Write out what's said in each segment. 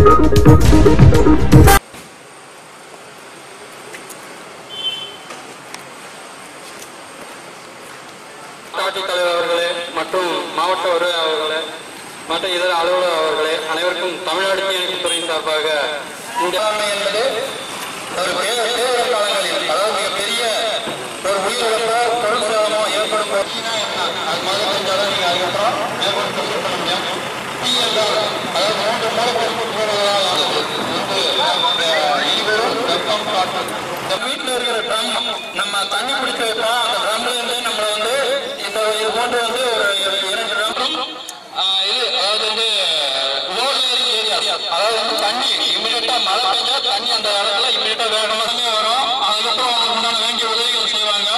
ஆட்சித்தலைவர் அவர்களே மற்றும் மாவட்ட வருவாய் அவர்களே மற்ற இதர அலுவலர் அவர்களே அனைவருக்கும் தமிழ்நாடு தீயணைப்புத்துறை சார்பாக இந்த என்பது ஒரு பேரிடர் காலங்களில் அதாவது மிகப்பெரிய ஒரு உயிரிழப்போ பொருள் சேதமோ ஏற்படும் அது மாதிரி தெரிஞ்சாலும் நீங்கள் அதுக்கப்புறம் மேற்கொண்டு பண்ண முடியும். அதாவது 3 மூலப்பொருட்கள் போடுவதால் இருவரும் வெப்பம் காற்று. இந்த வீட்டில் இருக்கிற ட்ரம் நம்ம தண்ணி பிடிக்க வைப்போம். அந்த ட்ரம்ல இருந்து நம்மளை வந்து இந்த இது போன்று வந்து ஒரு 2 ட்ரம் அதாவது வந்து அதாவது வந்து தண்ணி இமீடியட்டா மழை பெஞ்சா தண்ணி அந்த இடத்துல இமீடியட்டா வேகமாகவே வரும். அதுக்கப்புறம் அதுக்கு உண்டான வேண்டிய உதவிகள் செய்வாங்க.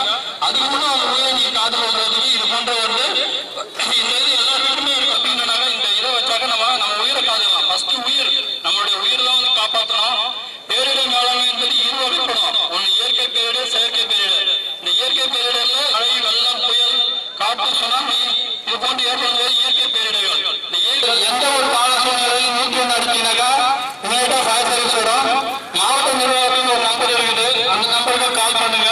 அதுக்கு முன்னாடி அந்த உதவி நீங்க காதல் வர்றதுக்கு இது போன்ற வந்து இந்த இது எல்லா வீட்டுமே இருக்கு. அப்படின்னால இந்த இதை வச்சாக்க நம்ம உயிரை காதலாம். ஃபர்ஸ்ட் உயிர் நம்மளுடைய உயிர் தான் வந்து காப்பாற்றணும். பேரிடர் மேலாண்மை என்பது 2 வகைப்படும். ஒன்று இயற்கை பேரிடர், செயற்கை பேரிடர். இந்த இயற்கை பேரிடர்ல மழை, வெள்ளம், புயல், காற்று, சுனாமி இது போன்று ஏற்படுவது இயற்கை பேரிடர்கள். இந்த எந்த ஒரு கால சூழ்நிலையில் 101 அடிச்சீங்கன்னாக்கா இமீடியட்டா ஃபயர் சர்வீஸ் வரும். மாவட்ட நிர்வாகத்தில் ஒரு நம்பர் இருக்குது. அந்த நம்பருக்கு கால் பண்ணுங்க.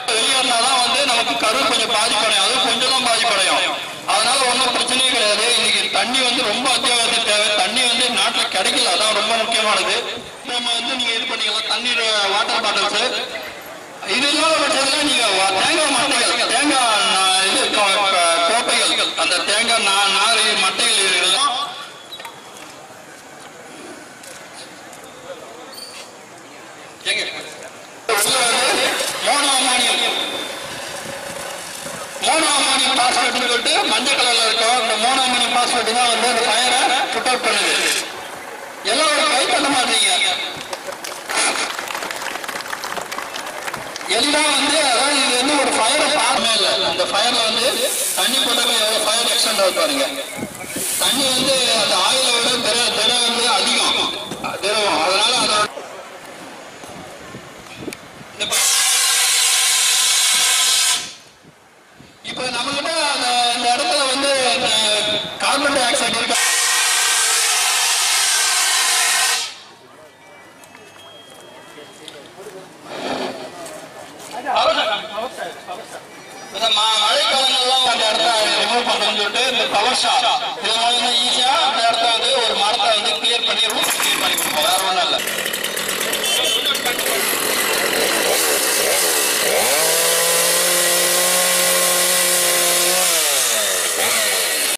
வெளியேறினாதான் வந்து நமக்கு கரூர் கொஞ்சம் பாதிப்படையும். அது கொஞ்சம் தான் பாதிப்படையும். அதனால ஒன்றும் பிரச்சனையே கிடையாது. இன்னைக்கு தண்ணி வந்து ரொம்ப அத்தியாவசிய தேவை. தண்ணி வந்து நாட்டில் கிடைக்கல, அதான் ரொம்ப முக்கியமானது. நம்ம வந்து நீங்க இது பண்ணிக்கலாம். தண்ணீர் வாட்டர் பாட்டில்ஸ் இது இல்லாத பட்சத்தில் நீங்க தேங்காய் மட்டைகள், தேங்காய் இது கோப்பைகள், அந்த தேங்காய் நார் மட்டைகள் இருக்கலாம். மோனோஅமோனியம் பாஸ்பேட் சொல்லிட்டு மஞ்சள் கலர்ல இருக்கும். இந்த மோனோஅமோனியம் பாஸ்பேட் தான் வந்து அந்த ஃபயரை புட் அவுட் பண்ணுது. எல்லாரோட கை பண்ண மாட்டீங்க. எல்லாம் வந்து அதாவது இது வந்து ஒரு ஃபயரை பார்க்கவே இல்லை. அந்த ஃபயர்ல வந்து தண்ணி போட்டாக்க எவ்வளவு ஃபயர் எக்ஸ்டெண்ட் ஆகுது பாருங்க. தண்ணி வந்து அந்த